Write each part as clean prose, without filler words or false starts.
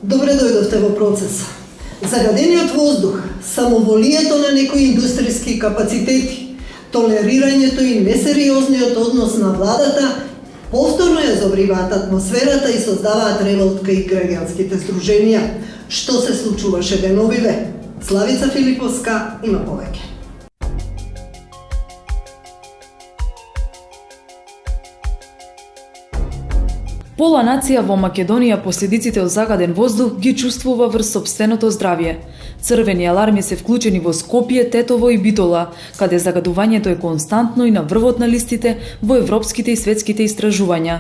Добре дојдовте во процес. Загадениот воздух, самоволието на некои индустријски капацитети, толерирањето и несериозниот однос на владата повторно ја забриваат атмосферата и создаваат револт кај граѓанските здруженија. Што се случуваше деновиве? Славица Филиповска има повеќе. Пола нација во Македонија последиците од загаден воздух ги чувствува врз сопственото здравје. Црвени аларми се вклучени во Скопје, Тетово и Битола, каде загадувањето е константно и на врвот на листите во европските и светските истражувања.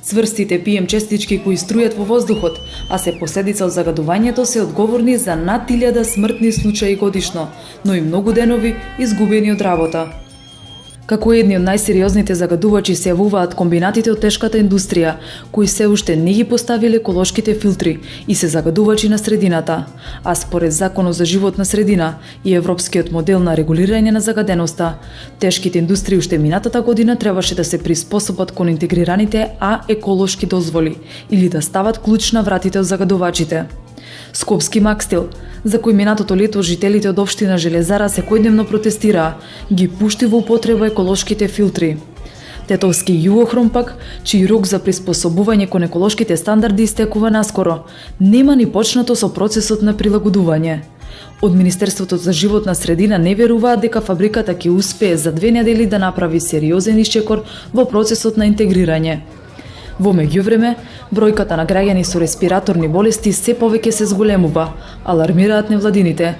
Цврстите PM честички кои струјат во воздухот, а се последица од загадувањето, се одговорни за над 1000 смртни случаи годишно, но и многу денови изгубени од работа. Како едни од најсериозните загадувачи се јавуваат комбинатите од тешката индустрија, кои се уште не ги поставиле еколошките филтри и се загадувачи на средината, а според Законот за животна средина и европскиот модел на регулирање на загаденоста, тешките индустрии уште минатата година требаше да се приспособат кон интегрираните еколошки дозволи или да стават клуч на вратите од загадувачите. Скопски Макстил, за кој минатото лето жителите од општина Железара секојдневно протестираа, ги пушти во употреба еколошките филтри. Тетовски Југохром пак, чиј рок за приспособување кон еколошките стандарди истекува наскоро, нема ни почнато со процесот на прилагодување. Од Министерството за животна средина не веруваат дека фабриката ќе успее за 2 недели да направи сериозен исчекор во процесот на интегрирање. Во меѓувреме, бројката на граѓани со респираторни болести се повеќе се зголемува, алармираат невладините.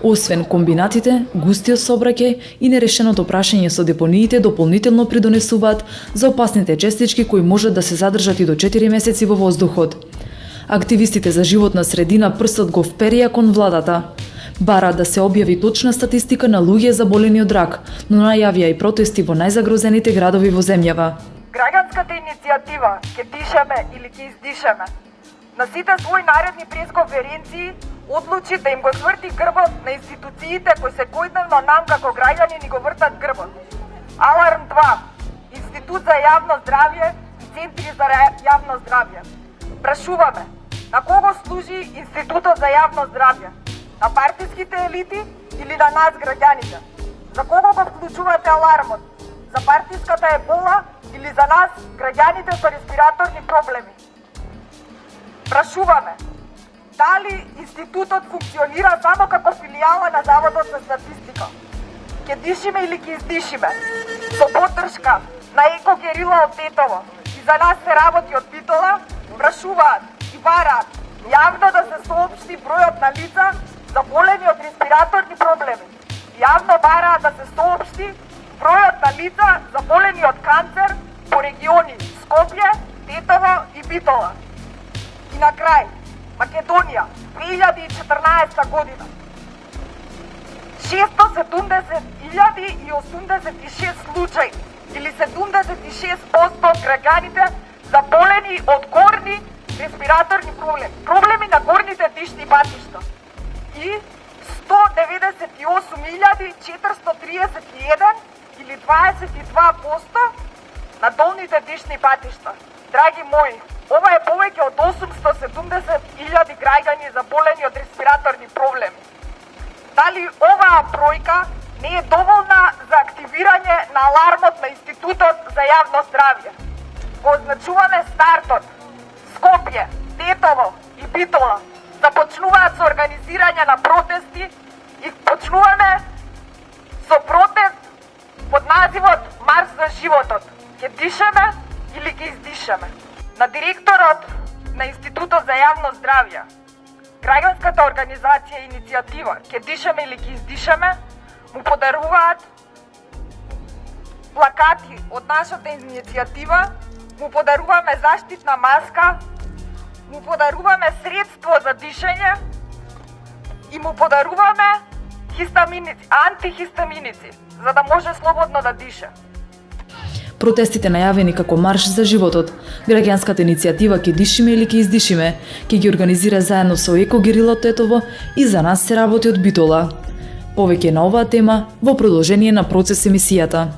Освен комбинатите, густиот сообраќај и нерешеното прашање со депониите дополнително придонесуваат за опасните честички кои можат да се задржат и до 4 месеци во воздухот. Активистите за животна средина прстот го вперија кон владата. Бараат да се објави точна статистика на луѓе заболени од рак, но најавија и протести во најзагрозените градови во земјава. Граѓанската иницијатива «Ке дишеме или ке издишеме» на сите своји наредни пресконференции одлучи да им го сврти грбот на институциите кои секојдневно нам како граѓани ни го вртат грбот. Аларм 2, Институт за јавно здравје и Центри за јавно здравје. Прашуваме, на кого служи Институтот за јавно здравје? На партиските елити или на нас граѓаните? За кого го вклучувате алармот? За партиската ебола или за нас, граѓаните со респираторни проблеми? Прашуваме, дали институтот функционира само како филијала на Заводот за статистика? Ке дишиме или ке издишиме? Со поддршка на Еко Герила од Тетово и за нас се работи од Битола, прашуваат и бараат јавно да се соопшти бројот на лица заболени од респираторни проблеми. Јавно бараат да се соопшти бројот на лица заболени од канцер по региони Скопје, Тетово и Битола. И на крај, Македонија, 2014 година. 670.086 случаи или 76% од граѓаните заболени од горни респираторни проблеми. Проблеми на горните дишни патишта. И 198.431 или 22% на долните дишни патишта. Драги мои, ова е повеќе од 870.000 граѓани заболени од респираторни проблеми. Дали оваа бројка не е доволна за активирање на алармот на Институтот за јавно здравје? Го означуваме стартот. Скопје, Тетово и Битола започнуваат со организирање на протести и почнуваме со протест под називот Марш за животот. Ке дишеме или ке издишеме? На директорот на Институтот за јавно здравје, граѓанската организација и иницијатива «Ке дишеме или ке издишеме» му подаруваат плакати од нашата иницијатива, му подаруваме заштитна маска, му подаруваме средство за дишење и му подаруваме антихистаминици, за да може слободно да дише. Протестите најавени како Марш за животот, граѓанската иницијатива «Ке дишиме или ке издишиме» ќе ги организира заедно со Еко Герила од Тетово и за нас се работи од Битола. Повеќе на оваа тема во продолжение на процес емисијата.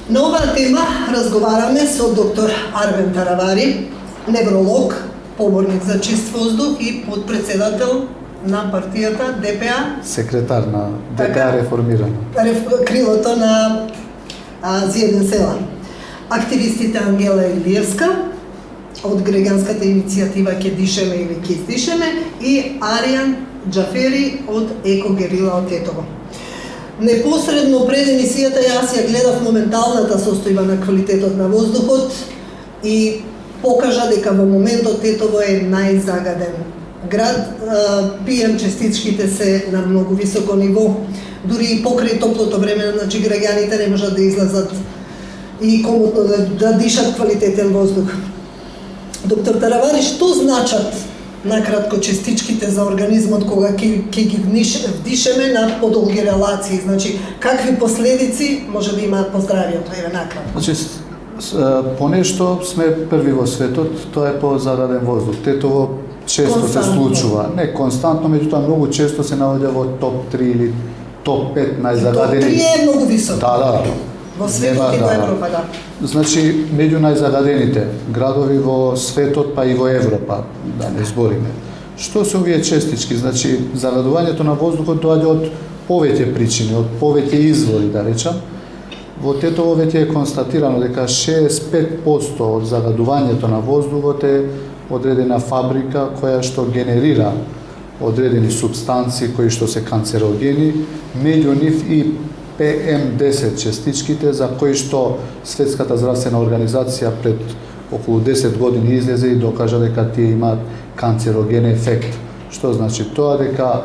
На оваа тема разговараме со доктор Арвен Таравари, невролог, поборник за чист воздух и подпредседател на партијата ДПА. Секретар на ДПА реформирана. Крилото на Зиеден села. Активистите Ангела Илиевска од граѓанската иницијатива Ке дишеме или Ке издишеме и Аријан Џафери од Еко Герила од Тетово. Непосредно пред емисијата јас ја гледав моменталната состојба на квалитетот на воздухот и покажа дека во моментот Тетово е најзагаден град. PM частичките се на многу високо ниво, дури и покрај топлото време, значи граѓаните не можат да излезат и комотно да дишат квалитетен воздух. Доктор Таравари, што значат накратко частичките за организмот кога ќе ги вдишеме на подолги релации? Значи, какви последици може да имаат по здравието? Еве накратко. Значи, понешто сме први во светот, тоа е по загаден воздух. Тетово често се случува, не константно, меѓутоа многу често се наоѓа во топ 3 или топ 5 најзагадени. Топ 3 е многу високо. Да. Во светот и во Европа, да. Значи, меѓу најзагадените градови во светот, па и во Европа, да не збориме. Што се овие честички? Значи, загадувањето на воздухот доаѓа од повеќе причини, од повеќе извори, да речам. Во Тетово веќе е констатирано дека 65% од загадувањето на воздухот е одредена фабрика која што генерира одредени субстанции кои што се канцерогени, меѓу нив и PM10 частичките за кои што Светската здравствена организација пред околу 10 години излезе и докажа дека тие имаат канцероген ефект. Што значи тоа? Дека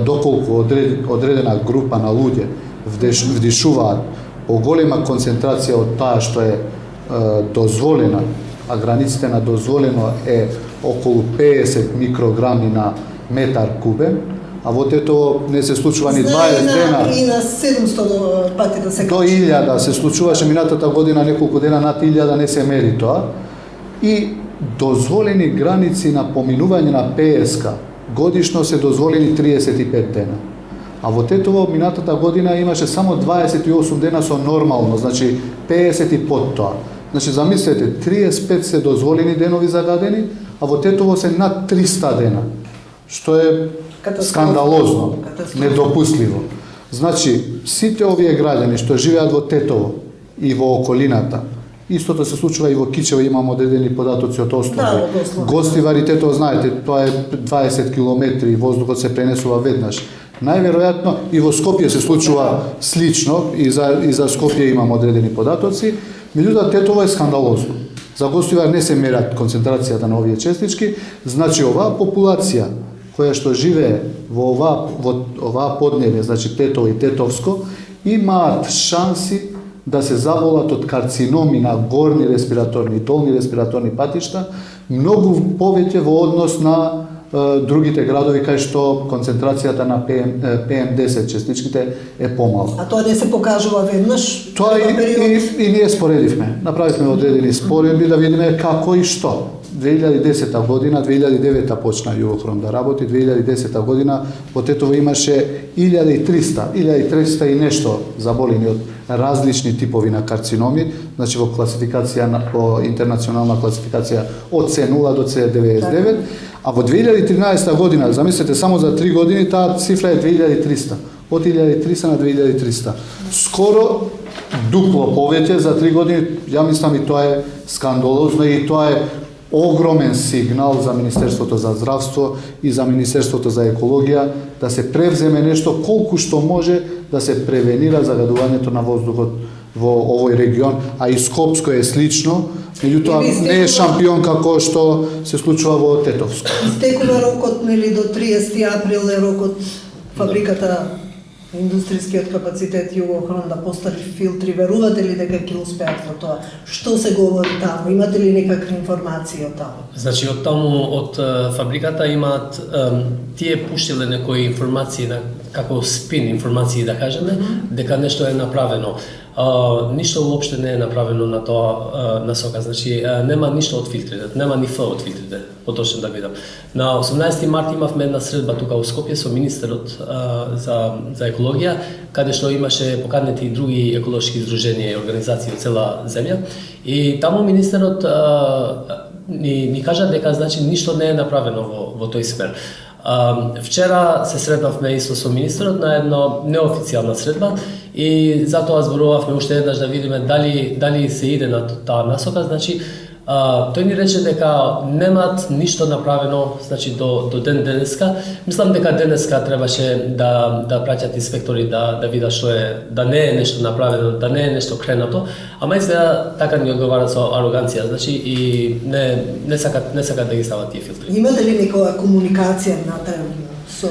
доколку одредена група на луѓе вдишуваат поголема концентрација од таа што е дозволена, а границите на дозволено е околу 50 микрограми на метар кубен, а во Тетово не се случува ни 20 дена. И на 700 пати да се до 1000 се случуваше минатата година, неколку дена над 1000 не се мери тоа. И дозволени граници на поминување на ПСК годишно се дозволени 35 дена. А во Тетово минатата година имаше само 28 дена со нормално, значи 50 и под тоа. Значи замислете, 35 се дозволени денови загадени, а во Тетово се над 300 дена, што е скандалозно, недопустливо. Значи, сите овие граѓани што живеат во Тетово и во околината, истото се случува и во Кичево, имам одредени податоци од Осло. Гостивар и Тетово, знаете, тоа е 20 километри, воздухот се пренесува веднаш. Најверојатно и во Скопје се случува слично, и за Скопје имам одредени податоци, меѓутоа Тетово е скандалозно. За Гостивар не се мерат концентрацијата на овие честички, значи оваа популација која што живее во оваа поднебје, значи Тетово и Тетовско, имаат шанси да се заболат од карциноми на горни респираторни и долни респираторни патишта многу повеќе во однос на другите градови кај што концентрацијата на PM10 частичките е помала. А тоа не се покажува веднаш? Тоа и ние споредивме. Направивме одредени споредби да видиме како и што. 2010 година, 2009 почна Југохром да работи, 2010 година во Тетово имаше 1300 и нешто заболени од различни типови на карциноми, значи во класификација, по интернационална класификација од C0 до C99, а во 2013 година, замислете, само за 3 години таа цифра е 2300, од 1300 на 2300. Скоро дупло повеќе за 3 години, ја мислам и тоа е скандалозно и тоа е огромен сигнал за Министерството за здравство и за Министерството за екологија да се превземе нешто колку што може да се превенира загадувањето на воздухот во овој регион, а и Скопско е слично, меѓутоа не е шампион како што се случува во Тетовско. Истекува рокот, нели, до 30 април е рокот фабриката индустријскиот капацитет Југохром да постави филтри. Верувате ли дека ќе успеат во тоа? Што се говори таму? Имате ли некакви информации од таму? Значи, од таму, од фабриката имаат, тие пуштиле некои информации, како спин информации, да кажеме, дека нешто е направено. ништо уопште не е направено на тоа насока. Значи нема ништо од филтрите, нема ни Ф од филтрите, поточно да видам. На 18 март имавме една средба тука во Скопје со министерот за екологија, каде што имаше поканети и други еколошки издруженија и организации од цела земја. И таму министерот ни кажа дека значи ништо не е направено во тој смер. Вчера се сретнавме исто со министерот на една неофицијална средба и затоа зборувавме уште еднаш да видиме дали се иде на таа насока. Значи тој ни рече дека немаат ништо направено, значи до ден денеска. Мислам дека денеска требаше да праќат инспектори да видат што е, да не е нешто направено, да не е нешто кренато, ама изгледа така ни одговарат со ароганција, значи и не сакат да ги стават тие филтри. Имате ли некоја комуникација со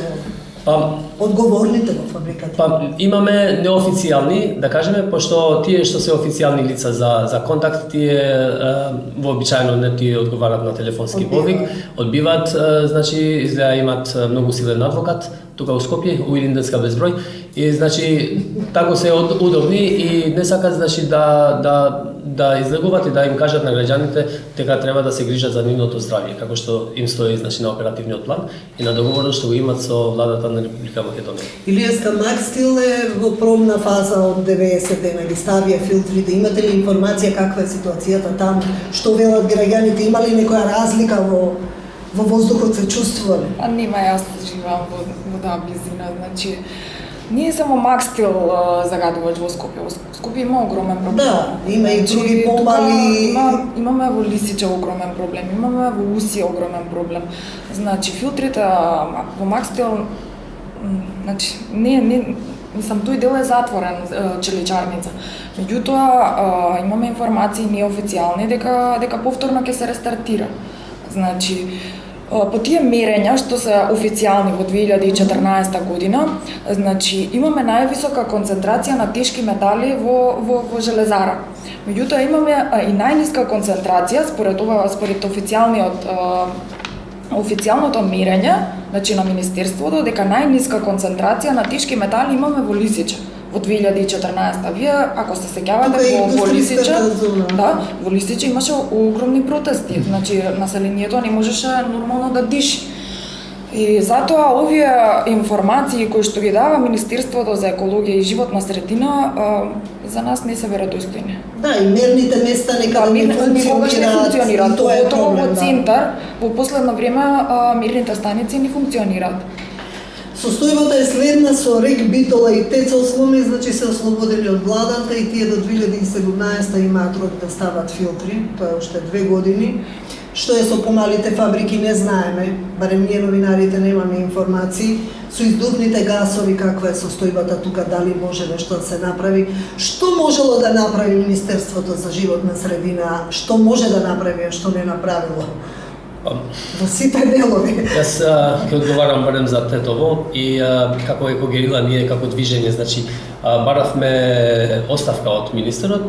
одговорните во фабриката? Имаме неофицијални, да кажеме, пошто тие што се официјални лица за контакт, тие вообичаено не тие одговарат на телефонски повик, одбиваат, значи изгледа имаат многу силен адвокат тука во Скопје, у Илинденска безброј, и значи тако се удобни и не сакат значи да излегуваат и да им кажат на граѓаните дека треба да се грижат за нивното здравје, како што им стои значи на оперативниот план и на договорот што го имат со владата на Република Македонија. Илијска Макстил е во пробна фаза од 90 дена, ги ставија филтрите. Имате ли информација каква е ситуацијата таму? Што велат граѓаните? Има ли некоја разлика во воздухот, се чувствува ли? Нема, јас живеам во таа близина, значи не само Макстил загадувач во Скопје. Во Скопје има огромен проблем. Да, има и други помали. Имаме во Лисиче огромен проблем, имаме во Уси огромен проблем. Значи филтрите во Макстил, значи мислам тој дел е затворен, челичарница. Меѓутоа имаме информации неофицијални дека повторно ќе се рестартира. Значи по тие мерења што се официјални во 2014 година, значи имаме највисока концентрација на тешки метали во железара. Меѓутоа имаме и најниска концентрација според официјалното мерење, значи на министерството, дека најниска концентрација на тешки метали имаме во Лисиче во 2014. Вие, ако се сеќавате во Лисиче, да, во Лисиче имаше огромни протести, значи населението не можеше нормално да диши. И затоа овие информации кои што ги дава Министерството за екологија и животна средина за нас не се веродостојни. Да, и мерните места некако не функционираат. Поготово во центар, во последно време мерните станици не функционираат. Состојбата е следна: со Рек Битола и Тецел Сломи, значи се ослободени од владата и тие до 2017 имаат рок да стават филтри, тоа е уште 2 години. Што е со помалите фабрики не знаеме, барем ние новинарите немаме информации. Со издувните гасови каква е состојбата тука, дали може нешто да се направи? Што можело да направи Министерството за животна средина? Што може да направи, а што не направило? Во сите делови. Јас ќе одговарам барем за Тетово и како екогерила ние како движење, значи баравме оставка од министерот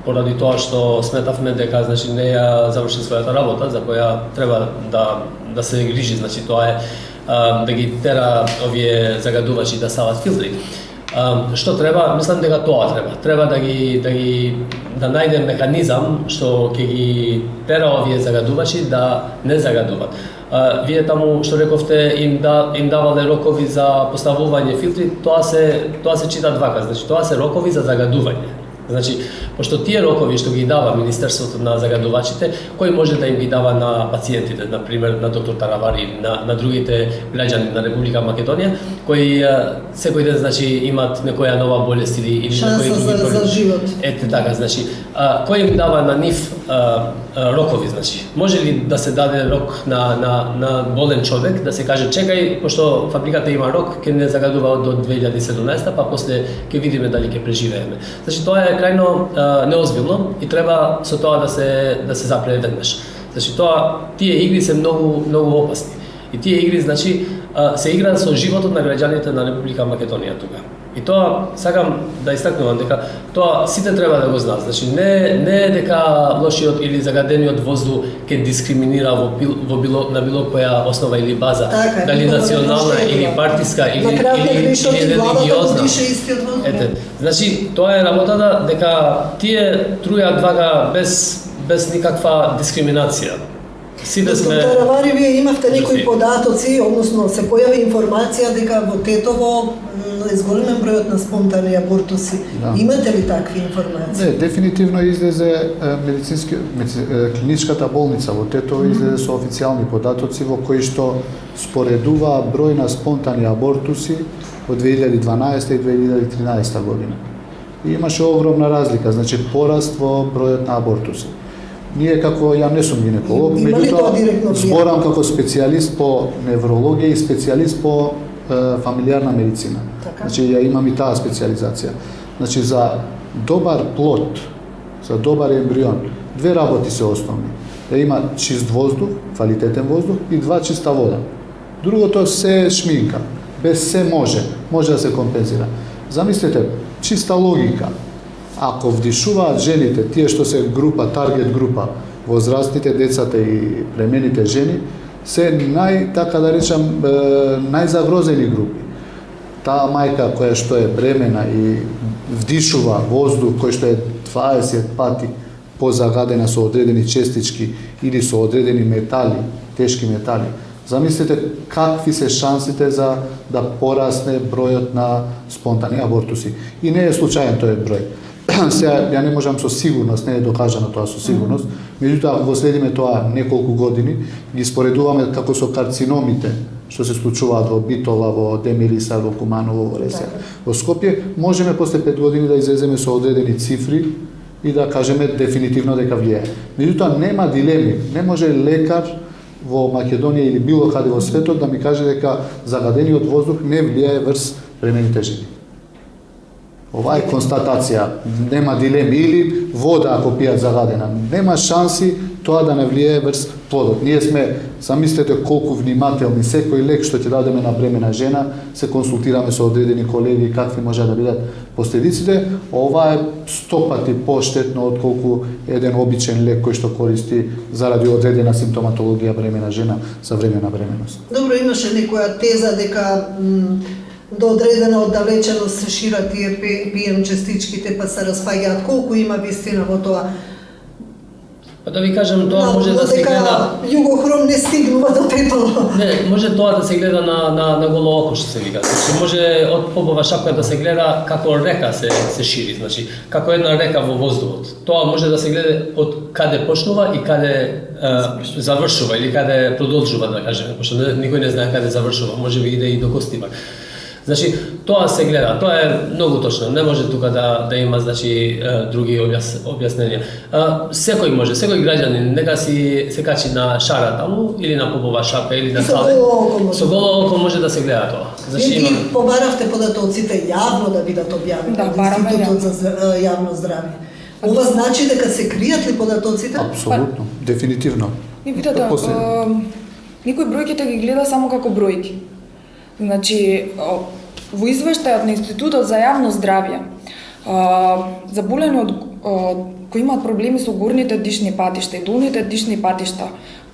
поради тоа што сметавме дека значи не ја заврши својата работа за која треба да се грижи, значи тоа е да ги тера овие загадувачи да стават филтри. Што треба? Мислам дека тоа треба. Треба да најде механизам што ќе ги тера овие загадувачи да не загадуваат. Вие таму што рековте им давале рокови за поставување филтри, тоа се читат вака, значи тоа се рокови за загадување. Значи, пошто тие рокови што ги дава Министерството на загадувачите, кој може да им ги дава на пациентите, на пример на доктор Таравари, на другите граѓани на Република Македонија, кои секој ден значи имаат некоја нова болест или некои други проблеми. За живот. Ете така, значи, кој им дава на нив рокови, значи, може ли да се даде рок на болен човек, да се каже чекај, пошто фабриката има рок, ќе не загадува до 2017, па после ќе видиме дали ќе преживееме. Значи тоа е крајно неозбилно и треба со тоа да се запре веднаш. Значи тие игри се многу опасни. И тие игри значи се играат со животот на граѓаните на Република Македонија тука. И тоа сакам да истакнувам дека тоа сите треба да го знаат. Значи не е дека лошиот или загадениот воздух ќе дискриминира на било која основа или база, Така, дали никога не национална поштедува. или партиска На крај ќе грешат и владата религиозна. дише истиот воздух. Ете, значи тоа е работата дека тие трујат вака без никаква дискриминација. Сите сме Доктор Таравари, вие имавте некои Си. податоци, односно се појави информација дека во Тетово е зголемен бројот на спонтани абортуси. Да. Имате ли такви информации? Не, дефинитивно излезе клиничката болница во Тетово излезе со официјални податоци во кои што споредува број на спонтани абортуси во 2012 и 2013 година. И имаше огромна разлика, значи пораст во бројот на абортуси. Ние како ја не сум гинеколог, Има ли тоа директно меѓутоа влијание? зборам како специјалист по неврологија и специјалист по фамилиарна медицина. Така. Значи ја имам и таа специјализација. Значи за добар плод, за добар ембрион, две работи се основни. Да има чист воздух, квалитетен воздух и два чиста вода. Другото се е шминка. Без се може да се компензира. Замислете, чиста логика. Ако вдишуваат жените, тие што се група, таргет група, возрастните, децата и премените жени, се така да речам, најзагрозени групи. Таа мајка која што е бремена и вдишува воздух кој што е 20 пати позагадена со одредени честички или со одредени метали, тешки метали. Замислете какви се шансите за да порасне бројот на спонтани абортуси. И не е случаен тој број. Сега, ја не можам со сигурност, не е докажано тоа со сигурност, меѓутоа го следиме тоа неколку години, ги споредуваме како со карциномите, што се случуваат во Битола, во Демириса, во Куманово, во Ресија, во Скопје, можеме после 5 години да излеземе со одредени цифри и да кажеме дефинитивно дека влијае. Меѓутоа нема дилеми, не може лекар во Македонија или било каде во светот да ми каже дека загадениот воздух не влијае врз премените жени. Ова е констатација, нема дилеми, или вода ако пијат загадена, нема шанси тоа да не влијае врз плодот. Ние сме, замислете колку внимателни, секој лек што ќе дадеме на бремена жена, се консултираме со одредени колеги какви може да бидат последиците. Ова е 100 пати поштетно отколку еден обичен лек кој што користи заради одредена симптоматологија бремена жена за време на бременност. Добро, имаше некоја теза дека до одредена оддалеченост се шират тие PM частичките па се распаѓаат. Колку има вистина во тоа? Па да ви кажам, тоа може да се гледа. Југохром не стигнува до Тетово. Не, може тоа да се гледа на голо око, што се вика. Значи, може од Попова шапка да се гледа како река се шири, значи како една река во воздухот. Тоа може да се гледа од каде почнува и каде завршува или каде продолжува, да кажеме, пошто никој не знае каде завршува, можеби иде и до Костивар. Значи, тоа се гледа, тоа е многу точно, не може тука да има, значи, други објасненија. Секој може, секој граѓанин, нека се качи на шара таму, или на Попова шапка, или на Кале. Со голо око може да се гледа тоа. Значи, Вие побаравте податоците јавно да бидат објавени Да, од бараме Институтот за јавно здравје. Ова значи дека се кријат ли податоците? Апсолутно, дефинитивно. И видете, никој бројките ги гледа само како бројки. Значи, во извештајот на Институтот за јавно здравје, заболени кои имаат проблеми со горните дишни патишта и долните дишни патишта,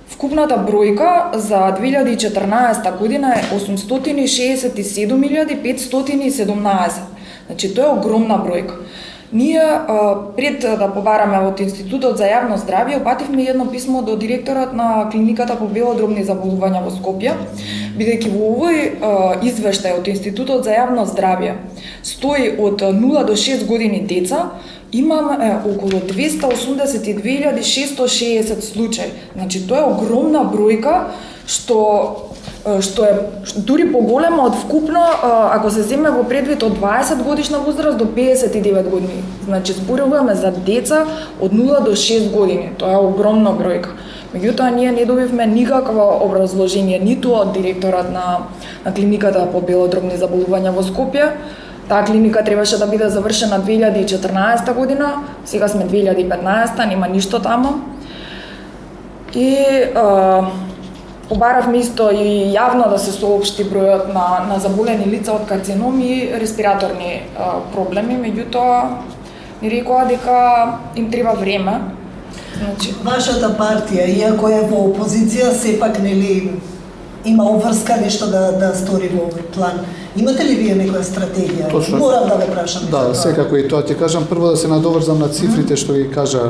вкупната бројка за 2014 година е 867.517. Значи, тоа е огромна бројка. Ние, пред да побараме од Институтот за јавно здравје, упативме едно писмо до директорот на клиниката по белодробни заболувања во Скопје, бидејќи во овој извештај од Институтот за јавно здравје стои од 0 до 6 години деца, имаме околу 282.660 случаи. Значи, тоа е огромна бројка, што е дури поголема од вкупно, ако се земе во предвид од 20 годишна возраст до 59 години. Значи, зборуваме за деца од 0 до 6 години. Тоа е огромна бројка. Меѓутоа, ние не добивме никакво образложение ниту од директорот на клиниката по белодробни заболувања во Скопје. Таа клиника требаше да биде завршена 2014 година, сега сме 2015, нема ништо таму. И Побаравме исто и јавно да се соопшти бројот на заболени лица од карцином и респираторни проблеми, меѓутоа ни рекоа дека им треба време. Значи, Вашата партија, иако е во опозиција, сепак нели има обврска нешто да стори во овој план. Имате ли вие некоја стратегија? Точно. Морам да ве прашам. за Да, тоа. секако и тоа ти кажам. Прво да се надоврзам на цифрите што ги кажа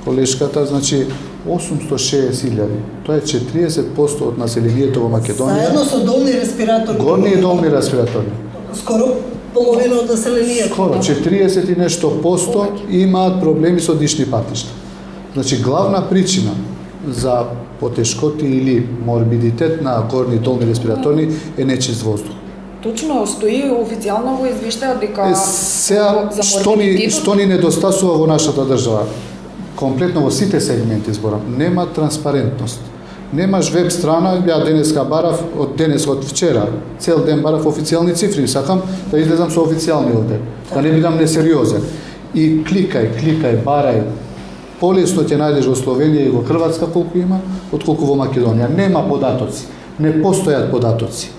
колешката, значи 860.000. Тоа е 40% од населението во Македонија. Заедно со долни респираторни. Горни и долни респираторни. Скоро половина од населението. Скоро 40 и нешто посто имаат проблеми со дишни патишта. Значи главна причина за потешкоти или морбидитет на горни и долни респираторни е нечист воздух. точно стои официјално во извештајот дека Сега, за што ни недостасува во нашата држава? Комплетно во сите сегменти зборам, нема транспарентност. Немаш веб страна, ја денеска барав, од вчера, цел ден барав официјални цифри, сакам да излезам со официјални овде, да не бидам несериозен. И кликај, барај, полесно ќе најдеш во Словенија и во Хрватска колку има, отколку во Македонија. Нема податоци, не постојат податоци.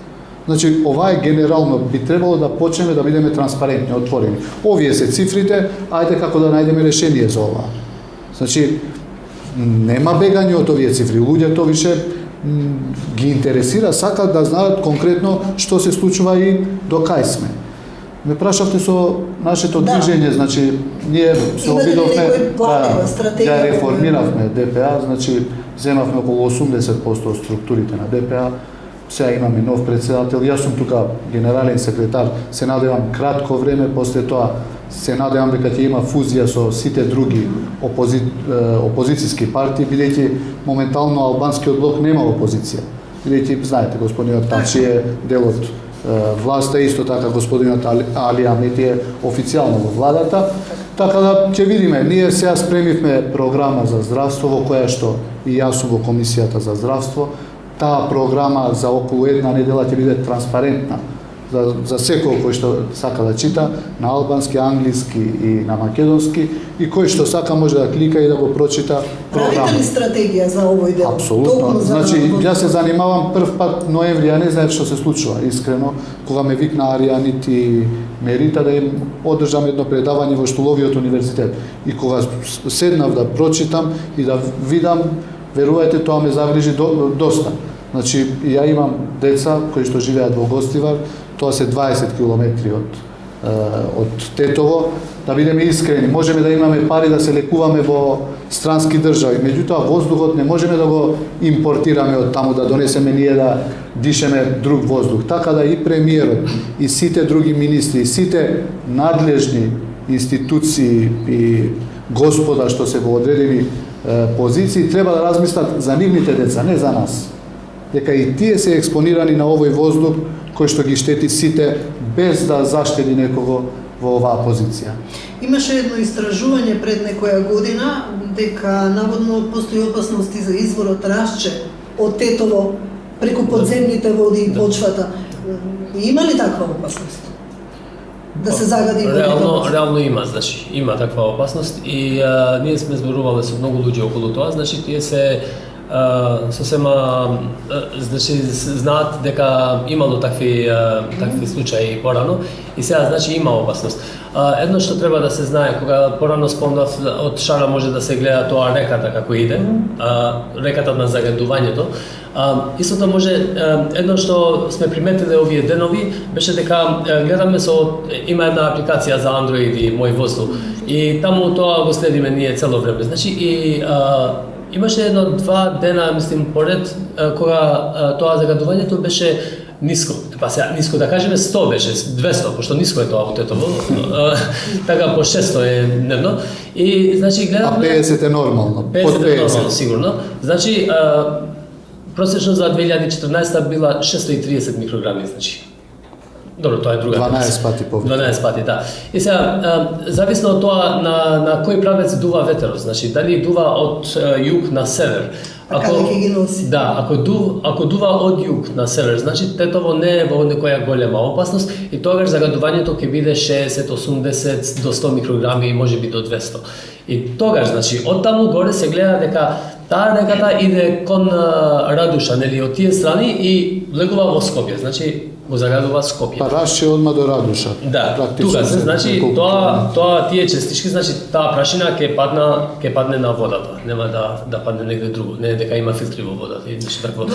Значи, ова е генерално, би требало да почнеме да бидеме транспарентни, отворени. Овие се цифрите, ајде како да најдеме решение за ова. Значи, нема бегање од овие цифри. Луѓето више ги интересира, сакат да знаат конкретно што се случува и до кај сме. Ме прашавте со нашето Да. движење, значи, ние се Имате ли обидовме некои планови, стратегија? ја реформиравме ДПА, значи, земавме околу 80% од структурите на ДПА, сега имаме нов председател, јас сум тука генерален секретар, се надевам кратко време, после тоа се надевам дека ќе има фузија со сите други опозицијски партии, бидејќи моментално албанскиот блок нема опозиција. Бидејќи, знаете, господинот Тачи е дел од власта, исто така господинот Али Ахмети е официјално во владата, така да ќе видиме. Ние сега спремивме програма за здравство, во која што и јас сум во комисијата за здравство. Таа програма за околу една недела ќе биде транспарентна за секој кој што сака да чита на албански, англиски и на македонски, и кој што сака може да клика и да го прочита програма. Правите ли стратегија за овој дел? Апсолутно. Токму за Значи, воздух. јас се занимавам прв пат ноември, ја не знаев што се случува, искрено, кога ме викна Аријанит и Мерита да им одржам едно предавање во Штуловиот универзитет. И кога седнав да прочитам и да видам, верувајте, тоа ме загрижи доста. Значи, ја имам деца кои што живеат во Гостивар, тоа се 20 километри од Тетово. Да бидеме искрени, можеме да имаме пари да се лекуваме во странски држави, меѓутоа воздухот не можеме да го импортираме од таму, да донесеме ние да дишеме друг воздух. Така да и премиерот, и сите други министри, и сите надлежни институции и господа што се во одредени позиции треба да размислат за нивните деца, не за нас. Дека и тие се експонирани на овој воздух кој што ги штети сите без да заштеди некого во оваа позиција. Имаше едно истражување пред некоја година дека наводно постои опасности за изворот Расче од Тетово преку подземните води и почвата. Има ли таква опасност? Да се загади водите? Реално има, значи, има таква опасност и ние сме зборувале со многу луѓе околу тоа, значи тие се сосема значи знаат дека имало такви случаи порано и сега значи има опасност. Едно што треба да се знае, кога порано спомнав од шара може да се гледа тоа реката како иде, реката на загадувањето. Истото може, едно што сме приметиле овие денови беше дека гледаме има една апликација за Android и Мој воздух и таму тоа го следиме ние цело време. Значи и имаше едно-два дена, мислим, поред, кога тоа загадувањето беше ниско. Па сега, ниско да кажеме 100 беше, 200, пошто ниско е тоа во Тетово, така по 600 е дневно. И, значи, гледаме... А 50 е нормално, под 50 е 50. нормално, сигурно. Значи, просечно за 2014 била 630 микрограми, значи. Добро, тоа е друга. 12 пати повеќе. 12 пати, да. И сега, зависно од тоа на кој правец дува ветерот, значи дали дува од југ на север. Така да ќе ги носи. Да, ако дува од југ на север, значи Тетово не е во некоја голема опасност и тогаш загадувањето ќе биде 60, 80 до 100 микрограми и можеби до 200. И тогаш, значи, од таму горе се гледа дека таа реката иде кон Радуша, нели, од тие страни и влегува во Скопје, значи го загадува Скопје. Па рашче одма до Радуша. Да, практично тука се, значи неколку тоа тие честички, значи таа прашина ќе падне на водата, нема да падне негде друго, не дека има филтри во водата и нешто такво.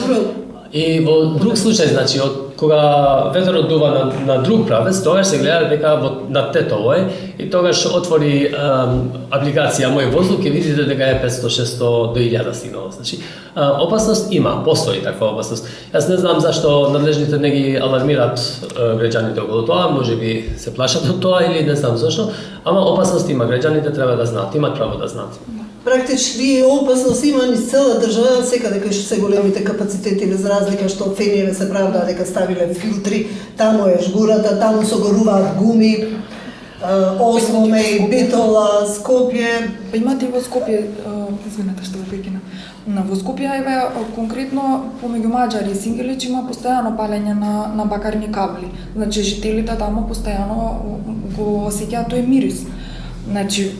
И во друг случај, значи, кога ветерот дува на друг правец, тогаш се гледа дека на Тетово е и тогаш отвори апликација Мој воздух, ќе видите дека е 500-600 до 1000 стигнало. Значи, опасност има, постои таква опасност. Јас не знам зашто надлежните не ги алармираат граѓаните околу тоа, можеби се плашат од тоа или не знам зашто, ама опасност има, граѓаните треба да знаат, имат право да знаат. Практички опасност има низ цела држава, секаде кај што се големите капацитети, без разлика што фениеве се правда дека ставиле филтри, таму е жгурата, таму согоруваат гуми, Осмоме и Битола, Скопје. Па имате и во Скопје, извинете што ве прекина. Во Скопје еве конкретно помеѓу маđари и сингелич има постојано палење на бакарни кабли. Значи жителите таму постојано го осеќаат тој мирис. Значи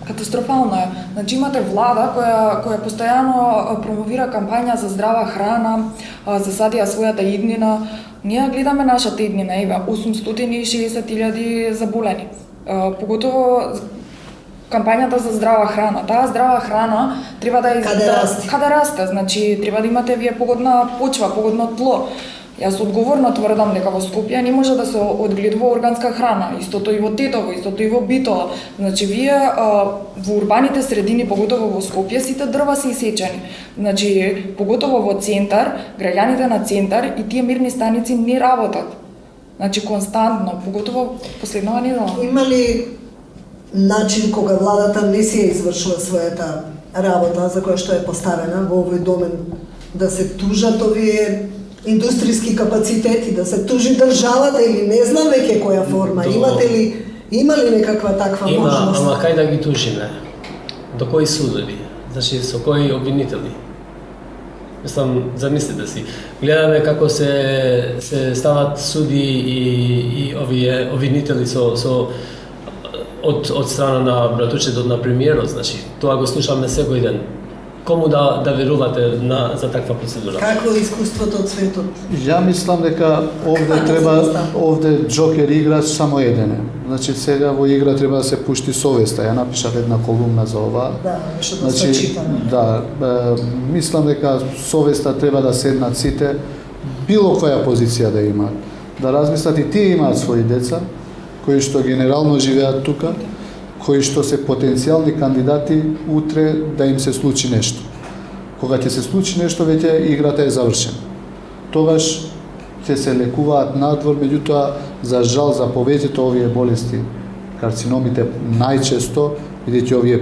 катастрофално е. Значи имате влада која постојано промовира кампања за здрава храна, засадија својата иднина. Ние гледаме нашата иднина, еве 860.000 заболени. Поготово кампањата за здрава храна. Таа здрава храна треба да каде расте, значи треба да имате вие погодна почва, погодно тло. Јас одговорно тврдам дека во Скопје не може да се одгледува органска храна, истото и во Тетово, истото и во Битола. Значи вие во урбаните средини, поготово во Скопје, сите дрва се исечени. Значи поготово во центар, граѓаните на центар и тие мирни станици не работат. Значи константно, поготово последнава недела. Има ли начин кога владата не си ја извршува својата работа за која што е поставена во овој домен да се тужат овие индустријски капацитети, да се тужи државата или не знам веќе која форма? Има ли некаква таква можност? Ама кај да ги тужиме? До кои судови? Значи со кои обвинители? Мислам, замислите си. Гледаме како се стават суди и овие обвинители од страна на братучетот на премиерот, значи тоа го слушаме секој ден. Кому да верувате за таква процедура? Какво е искуството од светот? Ја мислам дека овде джокер играч само еден е. Значи сега во игра треба да се пушти совеста. Ја напишав една колумна за ова. Да, што да се чита. Да, мислам дека совеста треба да седнат сите, било која позиција да имаат. Да размислат и тие имаат своји деца, кои што генерално живеат тука, кои што се потенцијални кандидати утре да им се случи нешто. Кога ќе се случи нешто, веќе играта е завршена. Тогаш ќе се лекуваат надвор, меѓутоа, за жал, за повеќето овие болести, карциномите најчесто, бидејќи овие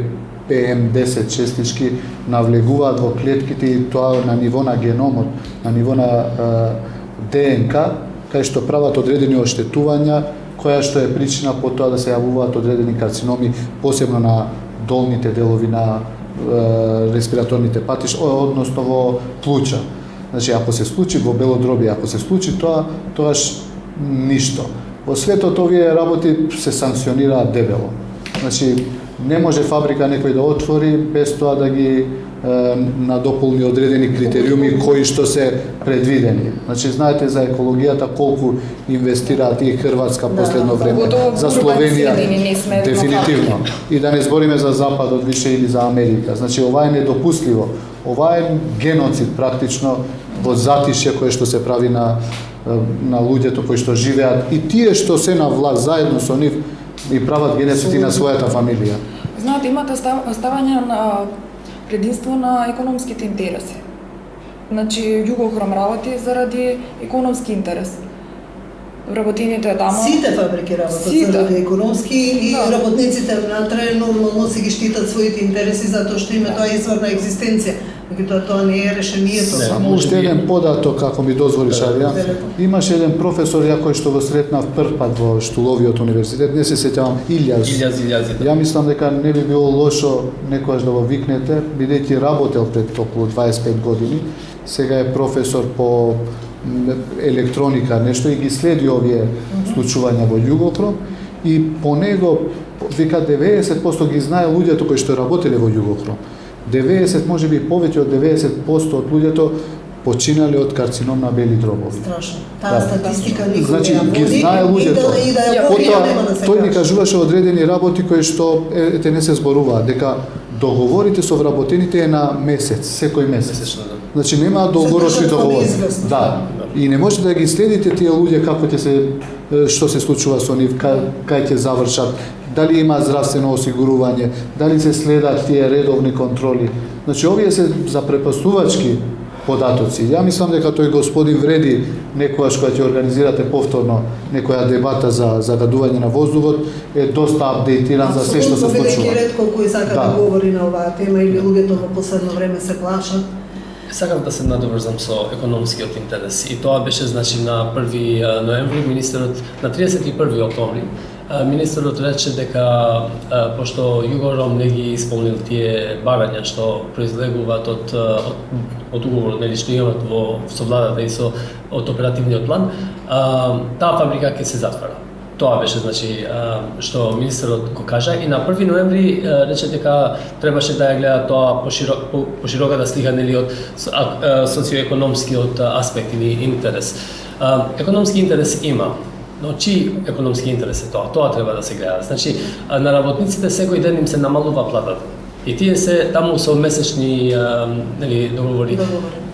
PM10 честички навлегуваат во клетките и тоа на ниво на геномот, на ниво на ДНК, кај што прават одредени оштетувања, која што е причина по тоа да се јавуваат одредени карциноми, посебно на долните делови на респираторните патишта, односно во плуќа. Значи, ако се случи во белодробие, ако се случи тоа, тогаш ништо. Во светот овие работи се санкционираат дебело. Значи, не може фабрика некој да отвори без тоа да ги надополни одредени критериуми кои што се предвидени. Значи, знаете за екологијата колку инвестираат и Хрватска последно време, за Словенија дефинитивно. И да не збориме за Западот више или за Америка. Значи, ова е недопустливо. Ова е геноцид практично во затишје кое што се прави на луѓето кои што живеат и тие што се на власт заедно со нив и прават геноцид на својата фамилија. Знаете, имате ставање на предимство на економските интереси. Значи, Југохром работи заради економски интерес. Работените тамо... Сите фабрики работат заради економски и работниците внатре нормално се ги штитат своите интереси затоа што има тоа извор на екзистенција. Меѓутоа тоа не е решението. Само уште еден податок, како ми дозволиш, Арија. Имаше еден професор ја кој што го сретнав прв пат во Штуловиот универзитет, не се сеќавам, Илјаз. Ја мислам дека не би било лошо некојаш да го викнете, бидејќи работел пред околу 25 години, сега е професор по електроника, нешто, и ги следи овие случувања во Југохром и по него, вика, 90% ги знае луѓето кои што работеле во Југохром. 90, може би повеќе од 90% од луѓето починале од карцином на бели дробови. Страшно. Таа статистика никој Значи, не ја ги води знае луѓето. и да ја води, Потоа, нема да се тој ни каже. кажуваше одредени работи кои што ете не се зборуваат, дека договорите со вработените е на месец, секој месец. Месечно, да. Значи нема долгорочни држат во договори. неизвестност. Да. И не можете да ги следите тие луѓе како ќе се што се случува со нив, кај ќе завршат, дали има здравствено осигурување, дали се следат тие редовни контроли. Значи овие се запрепастувачки податоци. Ја мислам дека тој господин вреди некојаш кога ќе организирате повторно некоја дебата за загадување на воздухот е доста апдейтиран за се што се Апсолутно, случува. бидејќи ретко кој сака Да. да говори на оваа тема или луѓето во последно време се плашат. Сакам да се надоврзам со економскиот интерес. И тоа беше значи на 1 ноември министерот, на 31 октомври министерот рече дека пошто Југором не ги исполнил тие барања што произлегуваат од уговорот нели што имаат со владата и од оперативниот план, таа фабрика ќе се затвора. Тоа беше значи што министерот го кажа и на 1 ноември рече дека требаше да ја гледа тоа пошироката слика нели од социоекономскиот аспект или интерес. Економски интерес има, но чии економски интерес е тоа? Тоа треба да се гледа. Значи на работниците секој ден им се намалува платата. И тие се таму со месечни нели договори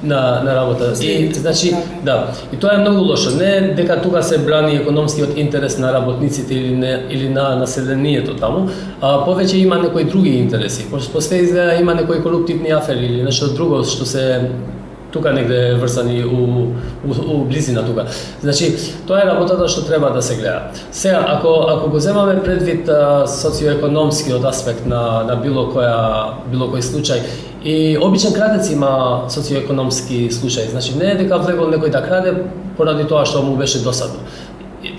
на работа. И значи да, и тоа е многу лошо. Не дека тука се брани економскиот интерес на работниците или на населението таму, а повеќе има некои други интереси. По све изгледа има некои коруптивни афери или нешто друго што се тука негде врзани у близина тука. Значи, тоа е работата што треба да се гледа. Сега, ако го земаме предвид социоекономскиот аспект на било кој случај, и обичен крадец има социоекономски случај. Значи, не е дека влегол некој да краде поради тоа што му беше досадно.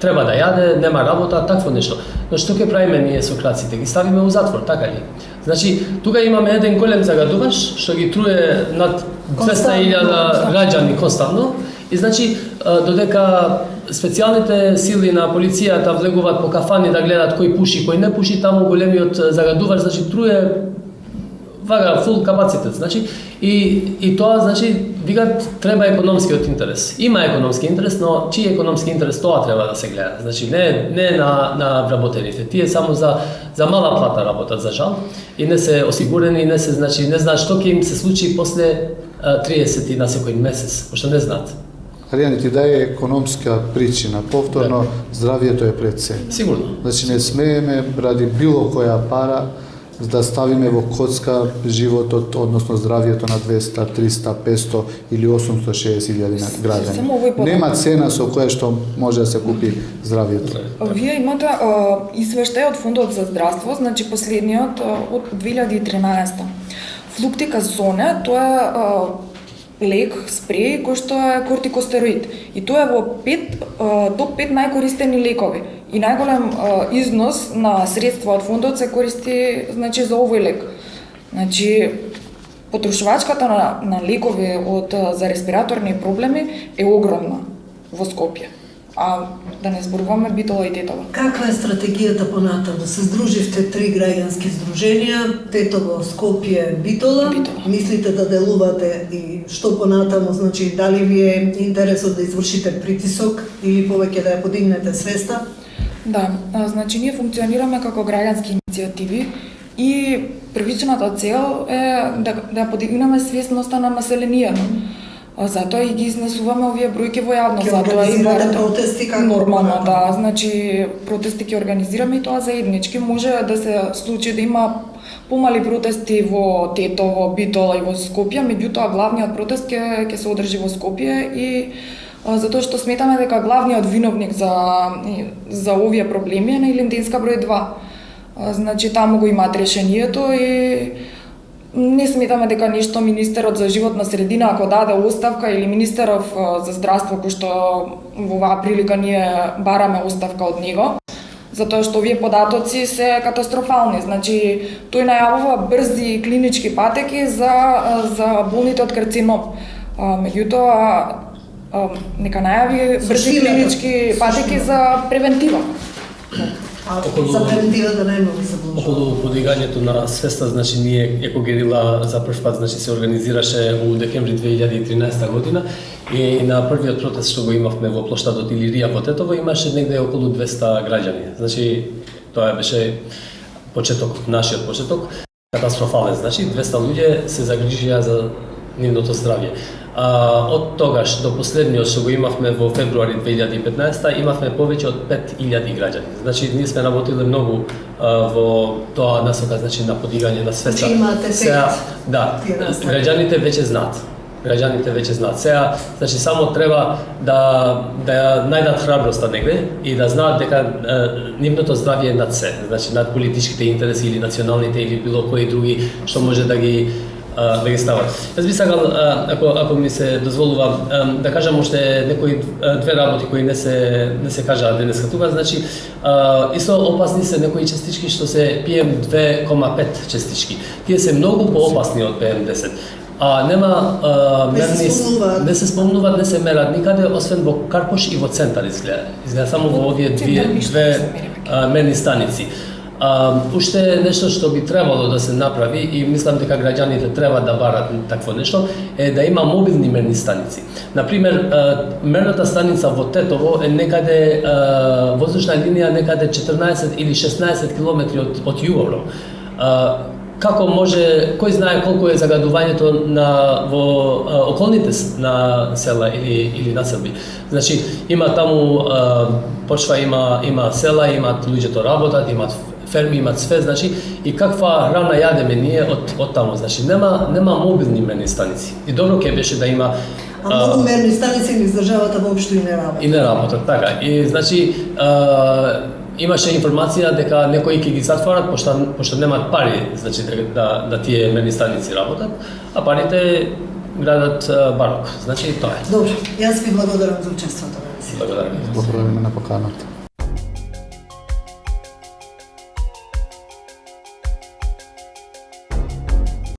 Треба да јаде, нема работа, такво нешто. Но што ќе правиме ние со крадците? Ги ставиме у затвор, така ли? Значи, тука имаме еден голем загадувач што ги труе над 200.000 граѓани константно и значи додека специјалните сили на полицијата влегуваат по кафани да гледат кој пуши, кој не пуши, таму големиот загадувач значи труе вага фул капацитет, значи и тоа значи викат треба економскиот интерес. Има економски интерес, но чиј економски интерес тоа треба да се гледа. Значи не на вработените. Тие само за мала плата работат за жал и не се осигурени, не се значи не знаат што ќе им се случи после 30 на секој месец, пошто не знаат. Харијани ти даде економска причина. Повторно, здравието е пред се. Сигурно. Значи не смееме ради било која пара да ставиме во коцка животот, односно здравието на 200, 300, 500 или 860.000 граѓани. Нема цена со која што може да се купи здравието. Вие имате извештај од Фондот за здравство, значи последниот од 2013. Флуктиказоне, тоа е лек, спреј, кој што е кортикостероид. И тоа е во топ 5 најкористени лекови. И најголем износ на средства од фондот се користи значи за овој лек. Значи потрошувачката на лекови за респираторни проблеми е огромна во Скопје. А да не зборуваме Битола и Тетово. Каква е стратегијата понатаму? Се здруживте 3 граѓански здруженија, Тетово, Скопје, Битола. Мислите да делувате и што понатаму, значи дали ви е интересот да извршите притисок или повеќе да ја подигнете свеста? Да, значи ние функционираме како граѓански иницијативи и првичната цел е да подигнеме свесноста на населението. Затоа и ги изнесуваме овие бројки во јавност. Затоа и протести како нормално, да, значи протести ќе организираме и тоа заеднички. Може да се случи да има помали протести во Тетово, Битола и во Скопје, меѓутоа главниот протест ќе се одржи во Скопје и затоа што сметаме дека главниот виновник за овие проблеми е на Илинденска број 2. Значи таму го имаат решението и не сметаме дека нешто министерот за животна средина ако даде оставка или министеров за здравство кој што во оваа прилика ние бараме оставка од него, затоа што овие податоци се катастрофални. Значи тој најавува брзи клинички патеки за болните од карцином. Меѓутоа нека најави брзи клинички патеки за превентива. А Околу- за превентивата најмногу се вложува. Околу подигањето на свеста, значи ние Еко Герила за прв пат значи се организираше у декември 2013 година и на првиот протест што го имавме во плоштадот Илирија во Тетово имаше негде околу 200 граѓани. Значи тоа беше почеток, нашиот почеток, катастрофален. Значи 200 луѓе се загрижија за нивното здравје. Од тогаш до последниот што го имавме во февруари 2015 имавме повеќе од 5000 граѓани. Значи ние сме работиле многу во тоа насока, значи на подигање на свеста. Значи имате ефект. Да, Тие настани. граѓаните веќе знаат. Граѓаните веќе знаат. Сега, значи само треба да ја најдат храброста негде и да знаат дека нивното здравје е над се, значи над политичките интереси или националните или било кои други што може да ги стават. Јас би сакал, ако ми се дозволува, да кажам уште некои две работи кои не се кажаа денеска тука. Значи, исто опасни се некои частички што се PM2,5 частички. Тие се многу поопасни од PM10. Нема не се спомнуваат, не се мерат никаде, освен во Карпош и во Центар изгледа. Изгледа само во овие две мерни станици. Уште нешто што би требало да се направи и мислам дека граѓаните треба да барат такво нешто е да има мобилни мерни станици. Например, мерната станица во Тетово е некаде воздушна линија некаде 14 или 16 километри од Југово. Како може, кој знае колку е загадувањето во околните на села или населби. Значи, има таму почва, има села, имат луѓето работат, имат ферми, имат све, значи, и каква храна јадеме ние од таму. Значи, нема мобилни мерни станици. И добро ќе беше да има многу мерни станици низ државата воопшто и не работат. И не работат, така. И значи имаше информација дека некои ќе ги затворат пошто немаат пари, значи да тие мерни станици работат, а парите градат барок. Значи тоа е. Добро, јас ви благодарам за учеството. Благодарам. Благодарам на поканата.